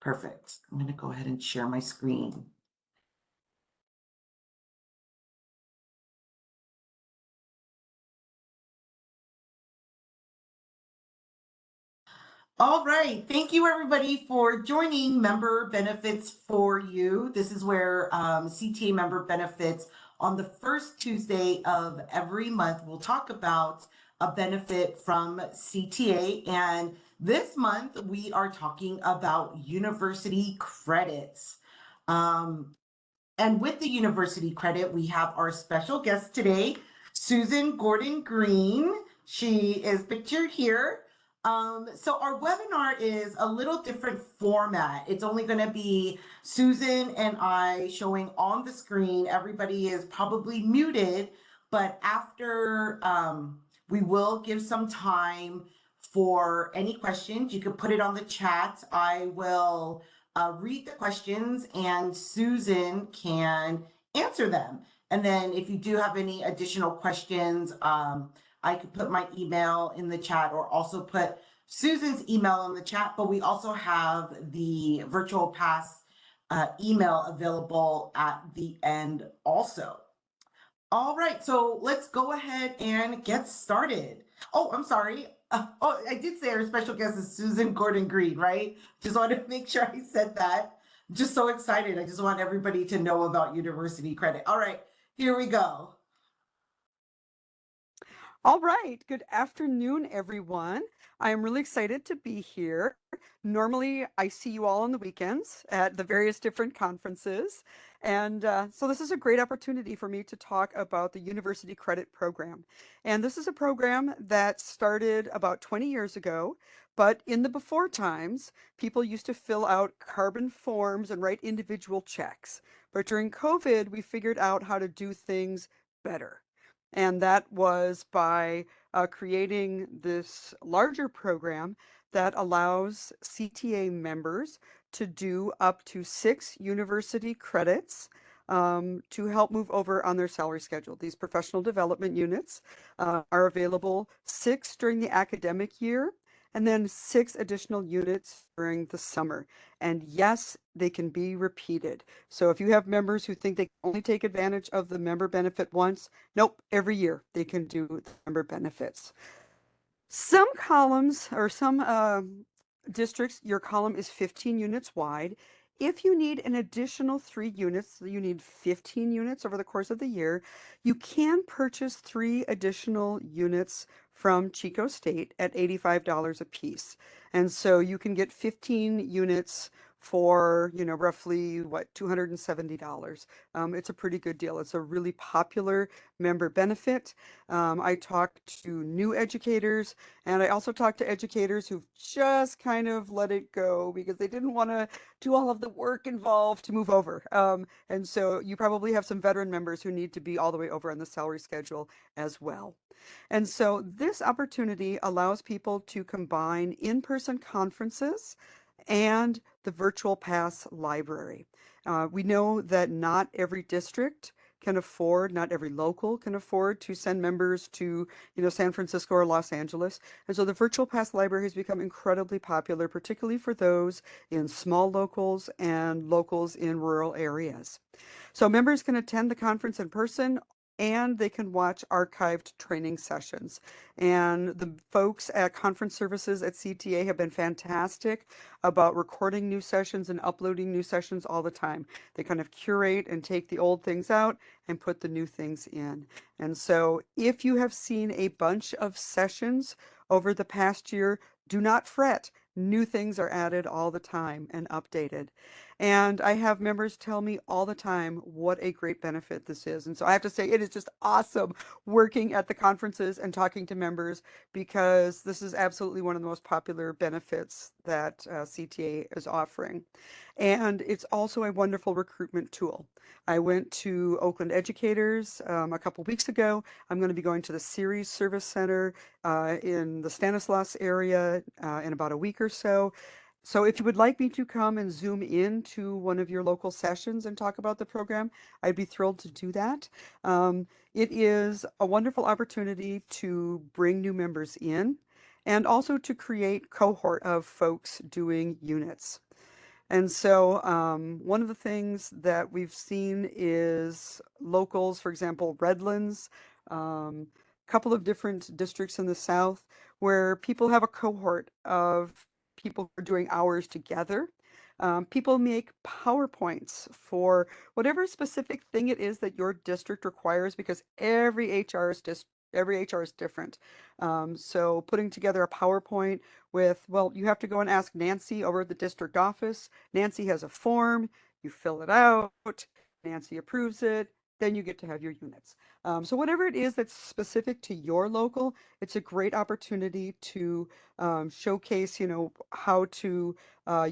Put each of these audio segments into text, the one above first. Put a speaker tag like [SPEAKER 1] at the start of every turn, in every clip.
[SPEAKER 1] Perfect. I'm going to go ahead and share my screen. All right. Thank you, everybody, for joining Member Benefits for You. This is where CTA member benefits on the first Tuesday of every month. We'll talk about a benefit from CTA. And this month, we are talking about university credits. And with the university credit, we have our special guest today, Susan Gordon Green. She is pictured here. So our webinar is a little different format. It's only going to be Susan and I showing on the screen. Everybody is probably muted, but after we will give some time for any questions. You can put it on the chat. I will read the questions and Susan can answer them. And then if you do have any additional questions, I could put my email in the chat or also put Susan's email in the chat, but we also have the virtual pass email available at the end also. All right, so let's go ahead and get started. Oh, I'm sorry. I did say our special guest is Susan Gordon Green, right? Just wanted to make sure I said that. I'm just so excited. I just want everybody to know about university credit. All right, here we go.
[SPEAKER 2] All right. Good afternoon, everyone. I am really excited to be here. Normally, I see you all on the weekends at the various different conferences. And so this is a great opportunity for me to talk about the University Credit Program. And this is a program that started about 20 years ago. But in the before times, people used to fill out carbon forms and write individual checks. But during COVID, we figured out how to do things better. And that was by creating this larger program that allows CTA members to do up to 6 university credits to help move over on their salary schedule. These professional development units are available 6 during the academic year and then 6 additional units during the summer. And yes, they can be repeated. So if you have members who think they can only take advantage of the member benefit once, nope, every year they can do the member benefits. Some columns or some districts, your column is 15 units wide. If you need an additional 3 units, you need 15 units over the course of the year, you can purchase 3 additional units from Chico State at $85 a piece. And so you can get 15 units for, roughly what, $270. It's a pretty good deal. It's a really popular member benefit. I talk to new educators, and I also talk to educators who've just kind of let it go because they didn't want to do all of the work involved to move over. And so you probably have some veteran members who need to be all the way over on the salary schedule as well. And so this opportunity allows people to combine in-person conferences and the Virtual Pass library. We know that not every district can afford, not every local can afford to send members to, San Francisco or Los Angeles. And so the Virtual Pass library has become incredibly popular, particularly for those in small locals and locals in rural areas. So members can attend the conference in person and they can watch archived training sessions. And the folks at Conference Services at CTA have been fantastic about recording new sessions and uploading new sessions all the time. They kind of curate and take the old things out and put the new things in. And so if you have seen a bunch of sessions over the past year, do not fret. New things are added all the time and updated. And I have members tell me all the time what a great benefit this is. And so I have to say, it is just awesome working at the conferences and talking to members because this is absolutely one of the most popular benefits that CTA is offering. And it's also a wonderful recruitment tool. I went to Oakland Educators a couple weeks ago. I'm going to be going to the Ceres Service Center in the Stanislaus area in about a week or so. So if you would like me to come and zoom in to one of your local sessions and talk about the program, I'd be thrilled to do that. It is a wonderful opportunity to bring new members in and also to create cohort of folks doing units. And so one of the things that we've seen is locals, for example, Redlands, a couple of different districts in the South where people have a cohort of people who are doing hours together. People make PowerPoints for whatever specific thing it is that your district requires because every HR is different. So putting together a PowerPoint with, well, you have to go and ask Nancy over at the district office. Nancy has a form, you fill it out, Nancy approves it, then you get to have your units. So whatever it is that's specific to your local, it's a great opportunity to showcase, how to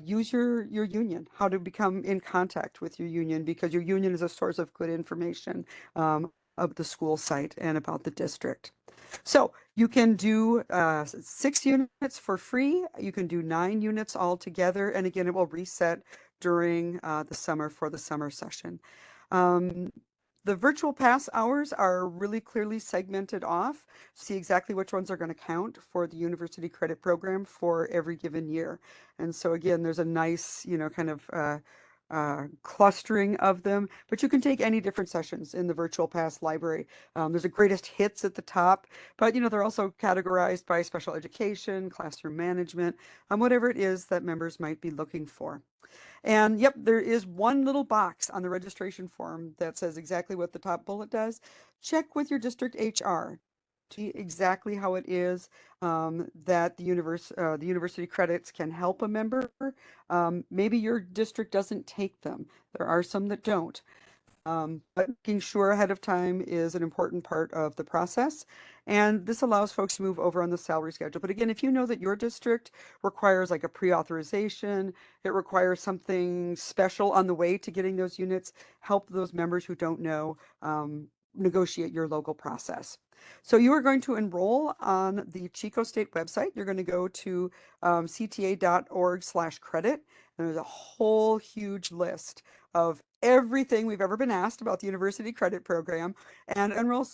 [SPEAKER 2] use your union, how to become in contact with your union, because your union is a source of good information of the school site and about the district. So you can do 6 units for free. You can do 9 units altogether. And again, it will reset during the summer for the summer session. Um, the virtual pass hours are really clearly segmented off. See exactly which ones are going to count for the university credit program for every given year. And so again, there's a nice, kind of clustering of them, but you can take any different sessions in the virtual pass library. There's a greatest hits at the top, but they're also categorized by special education, classroom management, whatever it is that members might be looking for. And yep, there is one little box on the registration form that says exactly what the top bullet does. Check with your district HR to see exactly how it is that the university credits can help a member. Maybe your district doesn't take them. There are some that don't. But making sure ahead of time is an important part of the process. And this allows folks to move over on the salary schedule. But again, if you know that your district requires like a pre-authorization, it requires something special on the way to getting those units, help those members who don't know negotiate your local process. So you are going to enroll on the Chico State website. You're going to go to cta.org/credit. And there's a whole huge list of everything we've ever been asked about the university credit program and a real,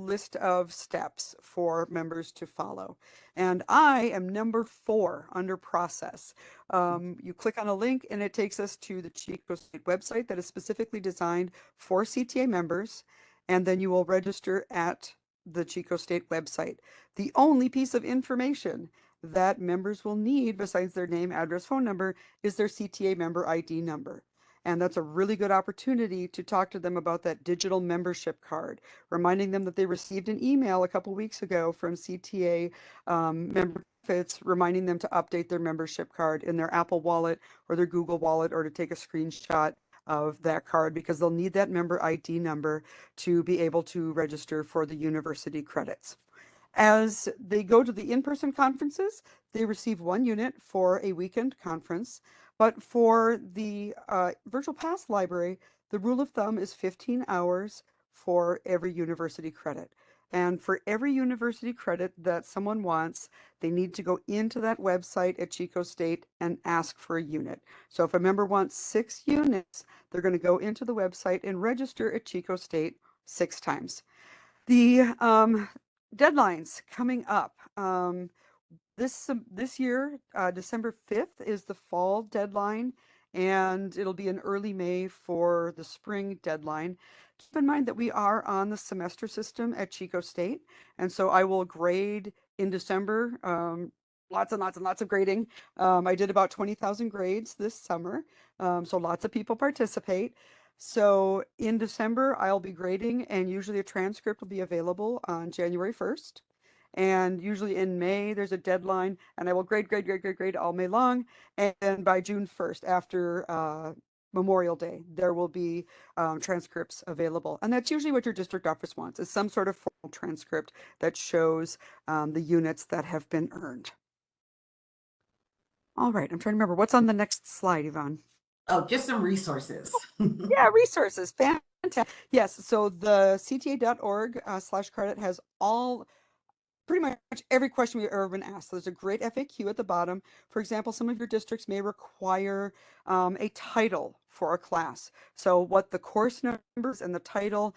[SPEAKER 2] list of steps for members to follow. And I am number 4 under process. You click on a link and it takes us to the Chico State website that is specifically designed for CTA members. And then you will register at the Chico State website. The only piece of information that members will need besides their name, address, phone number is their CTA member ID number. And that's a really good opportunity to talk to them about that digital membership card, reminding them that they received an email a couple weeks ago from CTA member benefits, reminding them to update their membership card in their Apple Wallet or their Google Wallet, or to take a screenshot of that card, because they'll need that member ID number to be able to register for the university credits. As they go to the in-person conferences, they receive 1 unit for a weekend conference. But for the virtual pass library, the rule of thumb is 15 hours for every university credit. And for every university credit that someone wants, they need to go into that website at Chico State and ask for a unit. So if a member wants 6 units, they're going to go into the website and register at Chico State 6 times. The deadlines coming up. This year, December 5th is the fall deadline, and it'll be in early May for the spring deadline. Keep in mind that we are on the semester system at Chico State, and so I will grade in December. Lots and lots and lots of grading. I did about 20,000 grades this summer, so lots of people participate. So in December, I'll be grading, and usually a transcript will be available on January 1st. And usually in May, there's a deadline, and I will grade all May long. And by June 1st, after Memorial Day, there will be transcripts available. And that's usually what your district office wants, is some sort of formal transcript that shows the units that have been earned. All right, I'm trying to remember what's on the next slide, Yvonne.
[SPEAKER 1] Oh, just some resources.
[SPEAKER 2] Yeah, resources. Fantastic. Yes, so the cta.org/credit has all pretty much every question we've ever been asked. So there's a great FAQ at the bottom. For example, some of your districts may require a title for a class. So what the course numbers and the title,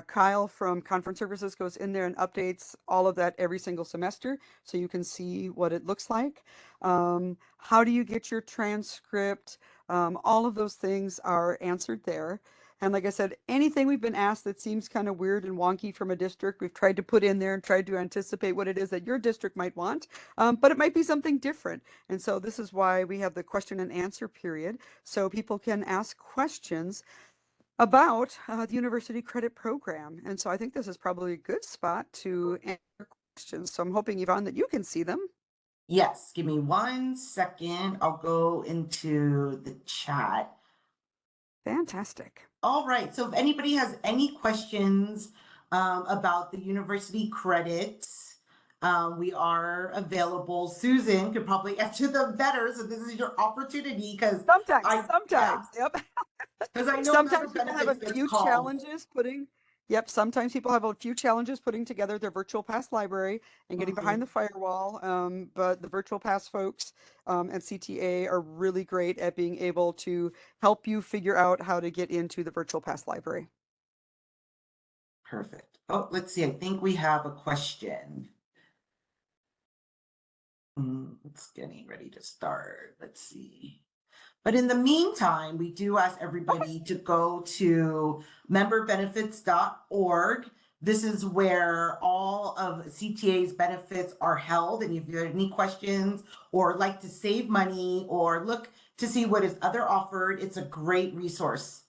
[SPEAKER 2] Kyle from Conference Services goes in there and updates all of that every single semester, so you can see what it looks like. How do you get your transcript? All of those things are answered there. And like I said, anything we've been asked that seems kind of weird and wonky from a district, we've tried to put in there and tried to anticipate what it is that your district might want, but it might be something different. And so this is why we have the question and answer period, so people can ask questions about the University Credit Program. And so I think this is probably a good spot to answer questions. So I'm hoping, Yvonne, that you can see them.
[SPEAKER 1] Yes, give me 1 second. I'll go into the chat.
[SPEAKER 2] Fantastic.
[SPEAKER 1] All right. So if anybody has any questions about the university credits, we are available. Susan could probably answer them better. So this is your opportunity because
[SPEAKER 2] Sometimes, yep.
[SPEAKER 1] because I know member
[SPEAKER 2] Sometimes people have a
[SPEAKER 1] benefits gets
[SPEAKER 2] few
[SPEAKER 1] calls.
[SPEAKER 2] challenges putting, yep, sometimes people have a few challenges putting together their virtual pass library and getting behind the firewall. But the virtual pass folks at CTA are really great at being able to help you figure out how to get into the virtual pass library.
[SPEAKER 1] Perfect. Oh, let's see. I think we have a question. It's getting ready to start. Let's see. But in the meantime, we do ask everybody to go to memberbenefits.org. This is where all of CTA's benefits are held. And if you have any questions or like to save money or look to see what is other offered, it's a great resource.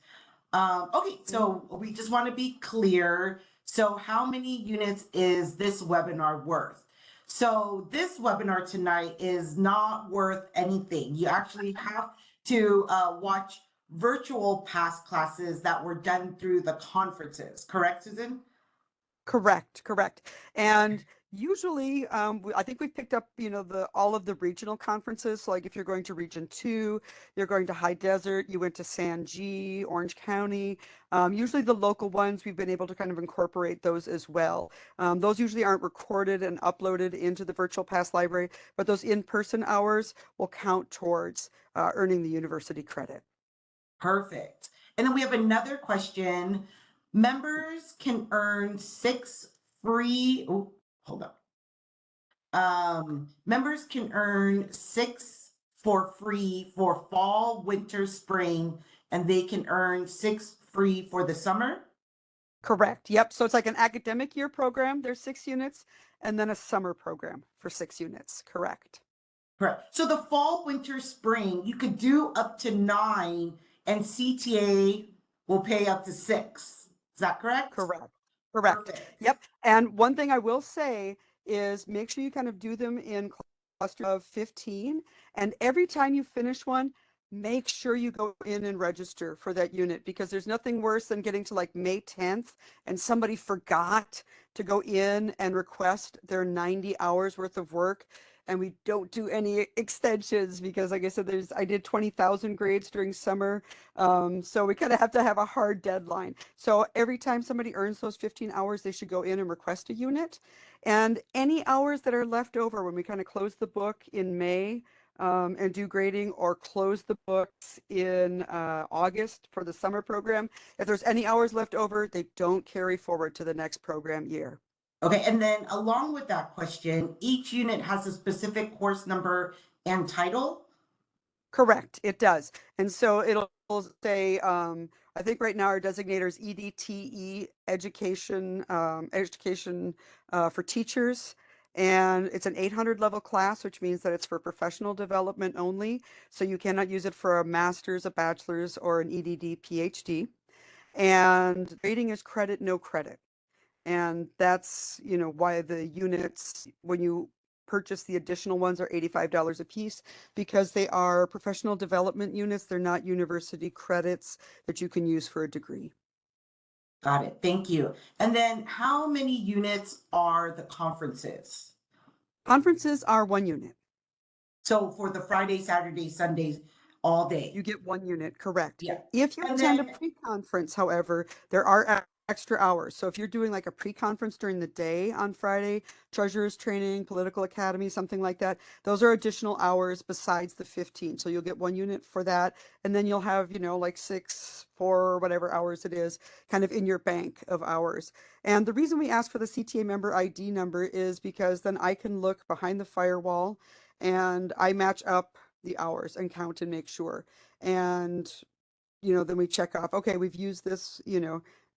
[SPEAKER 1] Okay, so we just want to be clear. So how many units is this webinar worth? So this webinar tonight is not worth anything. You actually have to watch virtual past classes that were done through the conferences. Correct, Susan?
[SPEAKER 2] Correct, correct. And usually, I think we've picked up, all of the regional conferences. So like if you're going to Region 2, you're going to High Desert, you went to San G, Orange County. Usually the local ones, we've been able to kind of incorporate those as well. Those usually aren't recorded and uploaded into the Virtual Pass library, but those in-person hours will count towards earning the university credit.
[SPEAKER 1] Perfect. And then we have another question. Members can earn 6 free, oh, hold up. Members can earn 6 for free for fall, winter, spring, and they can earn 6 free for the summer.
[SPEAKER 2] Correct. Yep. So it's like an academic year program, there's 6 units, and then a summer program for 6 units. Correct.
[SPEAKER 1] Correct. So the fall, winter, spring, you could do up to 9, and CTA will pay up to 6. Is that correct?
[SPEAKER 2] Correct. Correct.
[SPEAKER 1] Perfect.
[SPEAKER 2] Yep. And one thing I will say is make sure you kind of do them in clusters of 15. And every time you finish one, make sure you go in and register for that unit, because there's nothing worse than getting to like May 10th and somebody forgot to go in and request their 90 hours worth of work. And we don't do any extensions because, like I said, I did 20,000 grades during summer. So we kind of have to have a hard deadline. So every time somebody earns those 15 hours, they should go in and request a unit. And any hours that are left over when we kind of close the book in May and do grading, or close the books in August for the summer program, if there's any hours left over, they don't carry forward to the next program year.
[SPEAKER 1] Okay, and then along with that question, each unit has a specific course number and title.
[SPEAKER 2] Correct, it does. And so it'll say, I think right now our designator is EDTE, education, education for teachers. And it's an 800 level class, which means that it's for professional development only. So you cannot use it for a master's, a bachelor's, or an EDD PhD. And grading is credit, no credit. And that's, why the units, when you purchase the additional ones, are $85 a piece, because they are professional development units. They're not university credits that you can use for a degree.
[SPEAKER 1] Got it. Thank you. And then how many units are the conferences?
[SPEAKER 2] Conferences are 1 unit.
[SPEAKER 1] So for the Friday, Saturday, Sundays, all day.
[SPEAKER 2] You get 1 unit, correct.
[SPEAKER 1] Yeah.
[SPEAKER 2] If you
[SPEAKER 1] And
[SPEAKER 2] attend a
[SPEAKER 1] then-
[SPEAKER 2] pre-conference, however, there are extra hours. So if you're doing like a pre-conference during the day on Friday, treasurer's training, political academy, something like that, those are additional hours besides the 15. So you'll get 1 unit for that. And then you'll have, like 6, 4, whatever hours it is, kind of in your bank of hours. And the reason we ask for the CTA member ID number is because then I can look behind the firewall and I match up the hours and count and make sure. And, then we check off, okay, we've used this,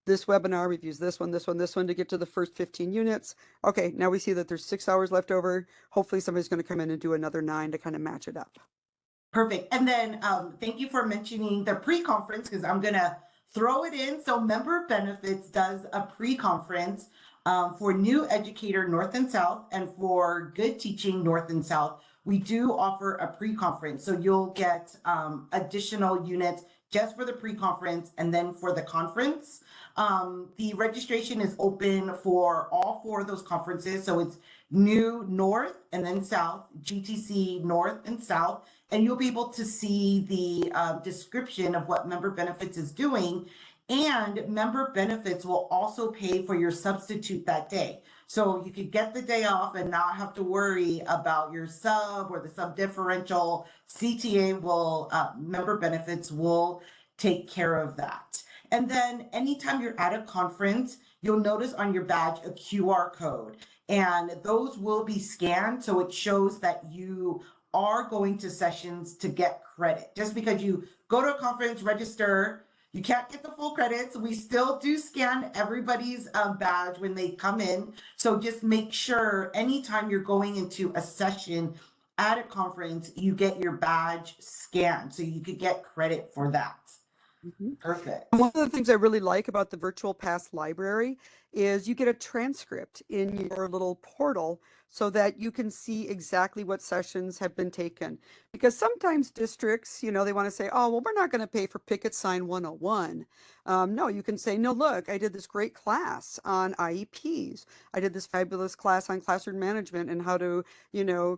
[SPEAKER 2] this webinar, we've used this one to get to the first 15 units. Okay, now we see that there's 6 hours left over. Hopefully somebody's going to come in and do another 9 to kind of match it up.
[SPEAKER 1] Perfect. And then thank you for mentioning the pre-conference because I'm going to throw it in. So Member Benefits does a pre-conference for New Educator North and South and for Good Teaching North and South. We do offer a pre-conference. So you'll get additional units just for the pre-conference and then for the conference. The registration is open for all 4 of those conferences. So it's New North and then South, GTC North and South. And you'll be able to see the description of what Member Benefits is doing. And Member Benefits will also pay for your substitute that day. So you could get the day off and not have to worry about your sub or the sub differential. CTA will, Member Benefits will take care of that. And then anytime you're at a conference, you'll notice on your badge a QR code. And those will be scanned. So it shows that you are going to sessions to get credit. Just because you go to a conference, register, you can't get the full credits. We still do scan everybody's badge when they come in. So just make sure anytime you're going into a session at a conference, you get your badge scanned so you could get credit for that. Perfect.
[SPEAKER 2] And one of the things I really like about the Virtual Pass Library is you get a transcript in your little portal so that you can see exactly what sessions have been taken. Because sometimes districts, they want to say, oh, well, we're not going to pay for Picket Sign 101. No, you can say, no, look, I did this great class on IEPs. I did this fabulous class on classroom management and how to,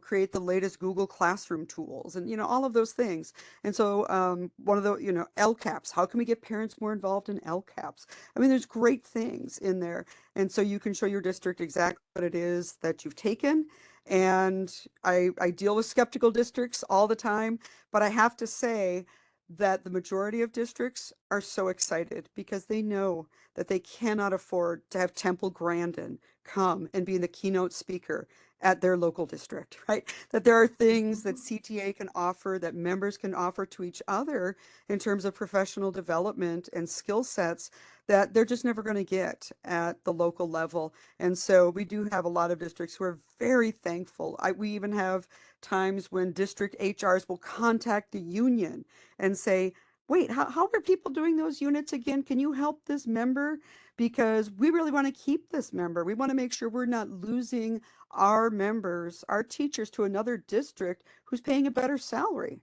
[SPEAKER 2] create the latest Google Classroom tools and, all of those things. And so one of the, LCAPs, how can we get parents more involved in LCAPs? I mean, there's great things in there. And so you can show your district exactly what it is that you've taken. And I deal with skeptical districts all the time, but I have to say that the majority of districts are so excited because they know that they cannot afford to have Temple Grandin come and be the keynote speaker at their local district, right? That there are things that CTA can offer, that members can offer to each other in terms of professional development and skill sets that they're just never going to get at the local level. And so we do have a lot of districts who are very thankful. We even have times when district HRs will contact the union and say, wait, how are people doing those units again? Can you help this member? Because we really want to keep this member. We want to make sure we're not losing our members, our teachers, to another district who's paying a better salary.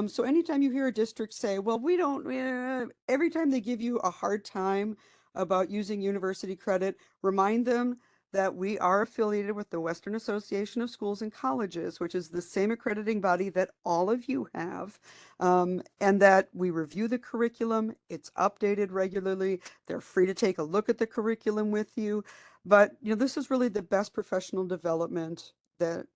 [SPEAKER 2] So anytime you hear a district say, well, we don't, every time they give you a hard time about using university credit, remind them that we are affiliated with the Western Association of Schools and Colleges, which is the same accrediting body that all of you have, and that we review the curriculum. It's updated regularly. They're free to take a look at the curriculum with you. But, this is really the best professional development that,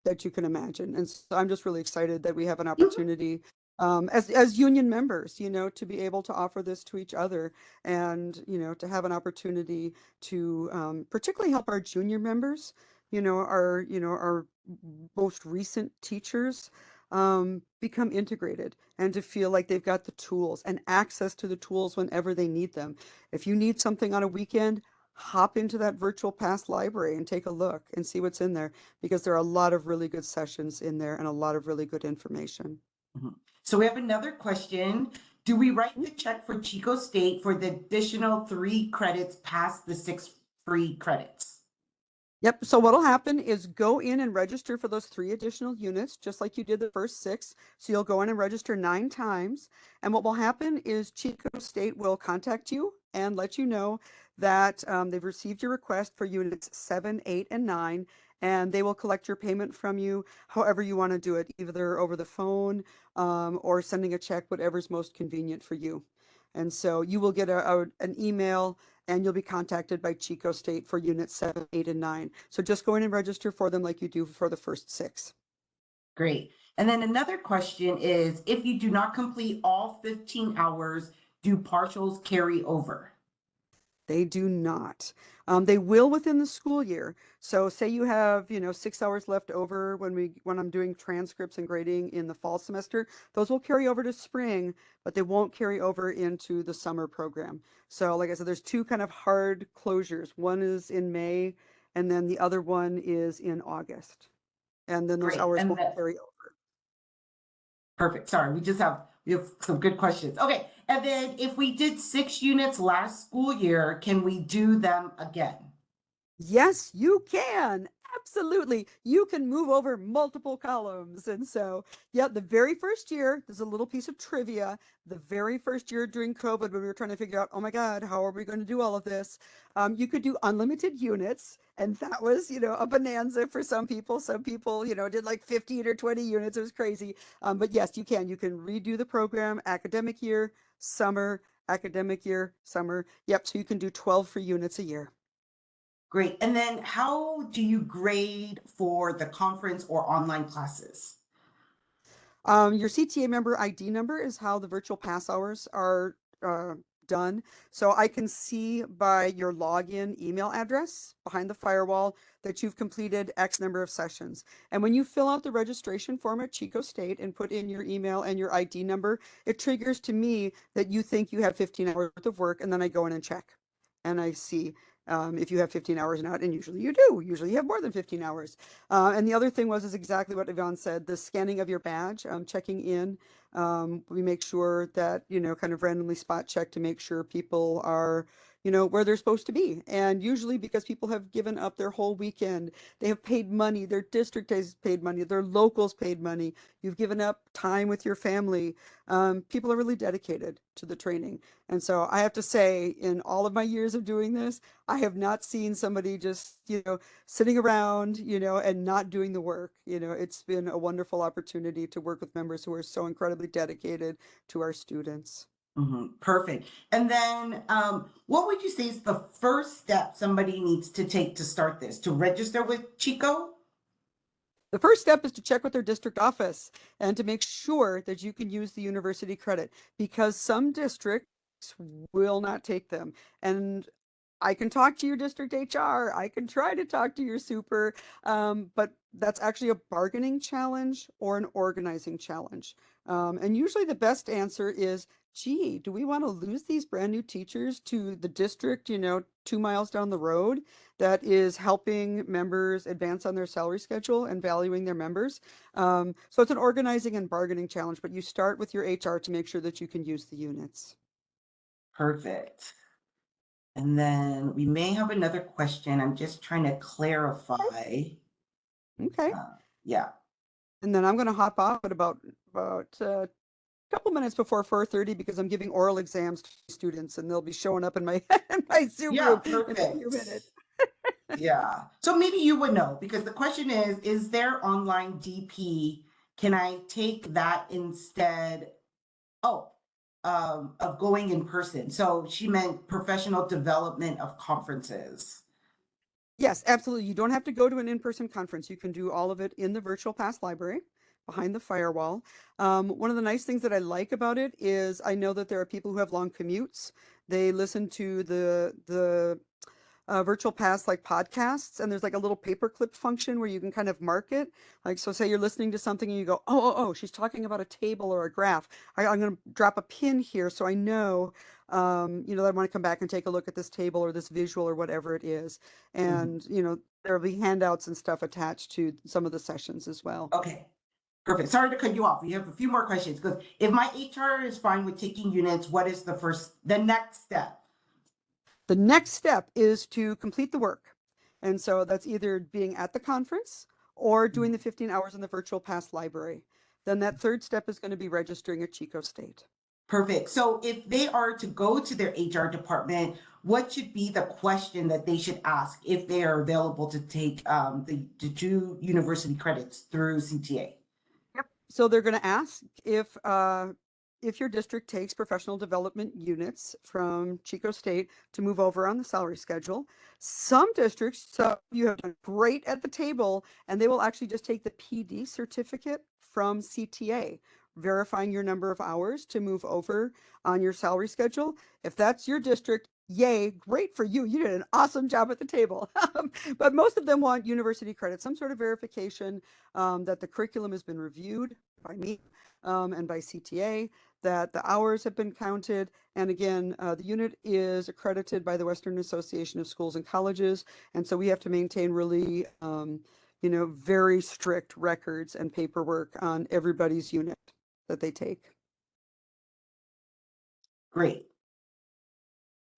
[SPEAKER 2] that you can imagine. And so I'm just really excited that we have an opportunity as union members, to be able to offer this to each other and, to have an opportunity to particularly help our junior members, our most recent teachers become integrated and to feel like they've got the tools and access to the tools whenever they need them. If you need something on a weekend, hop into that Virtual Pass library and take a look and see what's in there, because there are a lot of really good sessions in there and a lot of really good information.
[SPEAKER 1] So we have another question. Do we write the check for Chico State for the additional 3 credits past the 6 free credits?
[SPEAKER 2] Yep. So what'll happen is go in and register for those 3 additional units, just like you did the first 6. So you'll go in and register 9 times. And what will happen is Chico State will contact you and let you know that they've received your request for units 7, 8, and 9. And they will collect your payment from you however you want to do it, either over the phone or sending a check, whatever's most convenient for you. And so you will get an email and you'll be contacted by Chico State for units 7, 8, and 9. So just go in and register for them like you do for the first 6.
[SPEAKER 1] Great. And then another question is, if you do not complete all 15 hours, do partials carry over?
[SPEAKER 2] They do not. They will within the school year. So say you have, 6 hours left over when I'm doing transcripts and grading in the fall semester, those will carry over to spring, but they won't carry over into the summer program. So like I said, there's two kind of hard closures. One is in May, and then the other one is in August. And then those
[SPEAKER 1] Great.
[SPEAKER 2] hours
[SPEAKER 1] And
[SPEAKER 2] won't
[SPEAKER 1] then
[SPEAKER 2] carry over.
[SPEAKER 1] perfect. Sorry, we have some good questions. Okay. And then if we did 6 units last school year, can we do them again?
[SPEAKER 2] Yes, you can. Absolutely. You can move over multiple columns. And so, yeah, the very first year, there's a little piece of trivia. The very first year during COVID, when we were trying to figure out, oh my God, how are we going to do all of this? You could do unlimited units. And that was, a bonanza for some people. Some people, did like 15 or 20 units. It was crazy. But yes, you can. You can redo the program academic year, summer, academic year, summer. Yep. So you can do 12 free units a year.
[SPEAKER 1] Great. And then how do you grade for the conference or online classes?
[SPEAKER 2] Your CTA member ID number is how the virtual pass hours are done. So I can see by your login email address behind the firewall that you've completed X number of sessions. And when you fill out the registration form at Chico State and put in your email and your ID number, it triggers to me that you think you have 15 hours worth of work, and then I go in and check. And I see if you have 15 hours or not, and usually you do. Usually you have more than 15 hours. And the other thing is exactly what Yvonne said, the scanning of your badge, checking in. We make sure that, kind of randomly spot check to make sure people are, where they're supposed to be. And usually because people have given up their whole weekend, they have paid money, their district has paid money, their locals paid money, you've given up time with your family. People are really dedicated to the training. And so I have to say, in all of my years of doing this, I have not seen somebody just, sitting around, and not doing the work. It's been a wonderful opportunity to work with members who are so incredibly dedicated to our students.
[SPEAKER 1] Perfect. And then what would you say is the first step somebody needs to take to start this, to register with Chico?
[SPEAKER 2] The first step is to check with their district office and to make sure that you can use the university credit, because some districts will not take them. And I can talk to your district HR. I can try to talk to your super, but that's actually a bargaining challenge or an organizing challenge. And usually the best answer is, gee, do we want to lose these brand new teachers to the district, 2 miles down the road that is helping members advance on their salary schedule and valuing their members? So it's an organizing and bargaining challenge, but you start with your HR to make sure that you can use the units.
[SPEAKER 1] Perfect. And then we may have another question. I'm just trying to clarify.
[SPEAKER 2] Okay.
[SPEAKER 1] Yeah.
[SPEAKER 2] And then I'm going to hop off at about a couple minutes before 4:30 because I'm giving oral exams to students, and they'll be showing up in my in my Zoom
[SPEAKER 1] Yeah,
[SPEAKER 2] room in a few
[SPEAKER 1] perfect.
[SPEAKER 2] minutes.
[SPEAKER 1] Yeah. So maybe you would know, because the question is there online DP? Can I take that instead? Oh, of going in person. So she meant professional development of conferences.
[SPEAKER 2] Yes, absolutely. You don't have to go to an in-person conference. You can do all of it in the virtual pass library behind the firewall. One of the nice things that I like about it is I know that there are people who have long commutes. They listen to the virtual pass like podcasts, and there's like a little paperclip function where you can kind of mark it. Like, so say you're listening to something and you go, oh, she's talking about a table or a graph. I'm going to drop a pin here so I know, that I want to come back and take a look at this table or this visual or whatever it is.
[SPEAKER 1] Mhm.
[SPEAKER 2] And, there'll be handouts and stuff attached to some of the sessions as well.
[SPEAKER 1] Okay, perfect. Sorry to cut you off. We have a few more questions, because if my HR is fine with taking units, what is the next step?
[SPEAKER 2] The next step is to complete the work. And so that's either being at the conference or doing the 15 hours in the virtual pass library. Then that third step is going to be registering at Chico State.
[SPEAKER 1] Perfect. So if they are to go to their HR department, what should be the question that they should ask if they are available to take the two university credits through CTA?
[SPEAKER 2] Yep. So they're going to ask if your district takes professional development units from Chico State to move over on the salary schedule. Some districts, so you have done great at the table, and they will actually just take the PD certificate from CTA, verifying your number of hours to move over on your salary schedule. If that's your district, Yay, great for you. You did an awesome job at the table. But most of them want university credit, some sort of verification that the curriculum has been reviewed by me and by CTA, that the hours have been counted. And again, the unit is accredited by the Western Association of Schools and Colleges. And so we have to maintain really, very strict records and paperwork on everybody's unit that they take.
[SPEAKER 1] Great.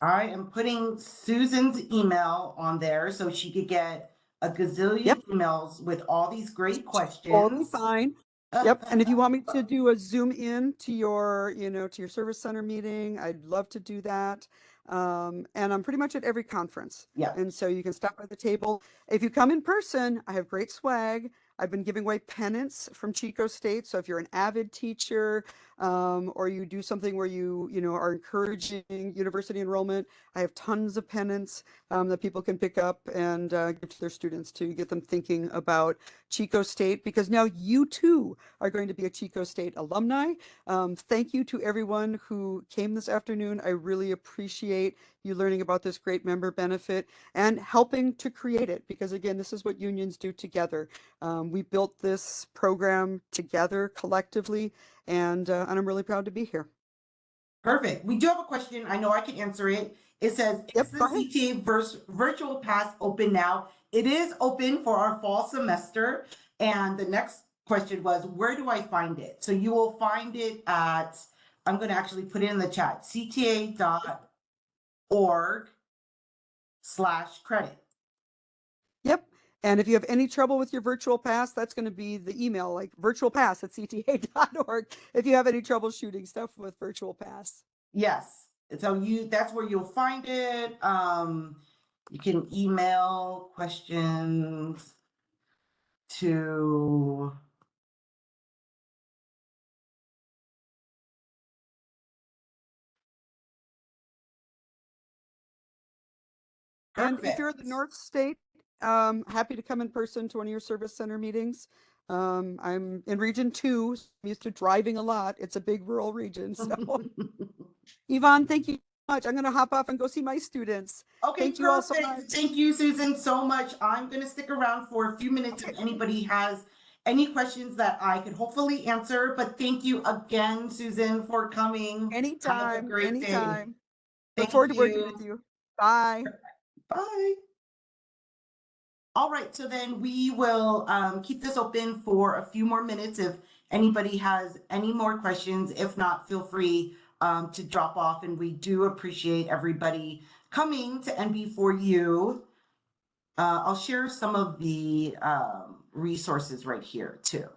[SPEAKER 1] I am putting Susan's email on there so she could get a gazillion
[SPEAKER 2] Yep.
[SPEAKER 1] emails with all these great
[SPEAKER 2] Totally
[SPEAKER 1] questions.
[SPEAKER 2] fine. Yep. And if you want me to do a Zoom in to your, to your service center meeting, I'd love to do that. And I'm pretty much at every conference.
[SPEAKER 1] Yeah.
[SPEAKER 2] And so you can stop by the table. If you come in person, I have great swag. I've been giving away pennants from Chico State. So if you're an avid teacher, or you do something where are encouraging university enrollment, I have tons of pennants that people can pick up and give to their students to get them thinking about Chico State, because now you too are going to be a Chico State alumni. Thank you to everyone who came this afternoon. I really appreciate you learning about this great member benefit and helping to create it, because again, this is what unions do together. We built this program together collectively, and I'm really proud to be here.
[SPEAKER 1] Perfect. We do have a question. I know I can answer it. It says,
[SPEAKER 2] Yep,
[SPEAKER 1] is the
[SPEAKER 2] go ahead.
[SPEAKER 1] CTA virtual pass open now? It is open for our fall semester. And the next question was, where do I find it? So you will find it at, I'm going to actually put it in the chat, cta.org/credit.
[SPEAKER 2] Yep. And if you have any trouble with your virtual pass, that's going to be the email, like virtualpass@cta.org, if you have any troubleshooting stuff with virtual pass.
[SPEAKER 1] Yes. So that's where you'll find it. You can email questions to
[SPEAKER 2] And if you're at the
[SPEAKER 1] perfect.
[SPEAKER 2] North State, happy to come in person to one of your service center meetings. I'm in Region 2. So I'm used to driving a lot. It's a big rural region. So, Yvonne, thank you so much. I'm going to hop off and go see my students.
[SPEAKER 1] Okay,
[SPEAKER 2] Thank you all so
[SPEAKER 1] perfect.
[SPEAKER 2] much.
[SPEAKER 1] Thank you, Susan, so much. I'm going to stick around for a few minutes if anybody has any questions that I could hopefully answer. But thank you again, Susan, for coming. Have a
[SPEAKER 2] Anytime,
[SPEAKER 1] great day.
[SPEAKER 2] anytime. Look
[SPEAKER 1] Thank
[SPEAKER 2] forward to working
[SPEAKER 1] you.
[SPEAKER 2] with you. Bye.
[SPEAKER 1] Bye. All right, so then we will keep this open for a few more minutes if anybody has any more questions. If not, feel free to drop off, and we do appreciate everybody coming to NB4U. I'll share some of the resources right here too.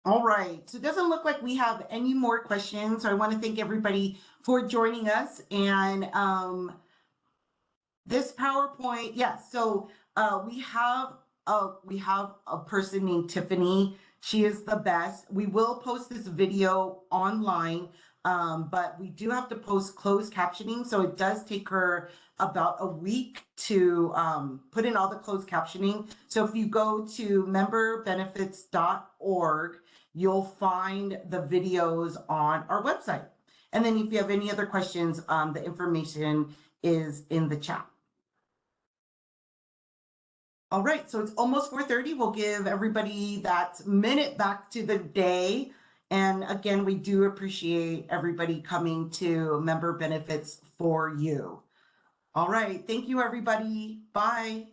[SPEAKER 1] All right, so it doesn't look like we have any more questions. So I want to thank everybody for joining us. And this PowerPoint, yes. So we have a person named Tiffany. She is the best. We will post this video online, but we do have to post closed captioning. So it does take her about a week to put in all the closed captioning. So if you go to memberbenefits.org, you'll find the videos on our website. And then if you have any other questions, the information is in the chat. All right, so it's almost 4:30. We'll give everybody that minute back to the day. And again, we do appreciate everybody coming to Member Benefits for You. All right, thank you, everybody. Bye.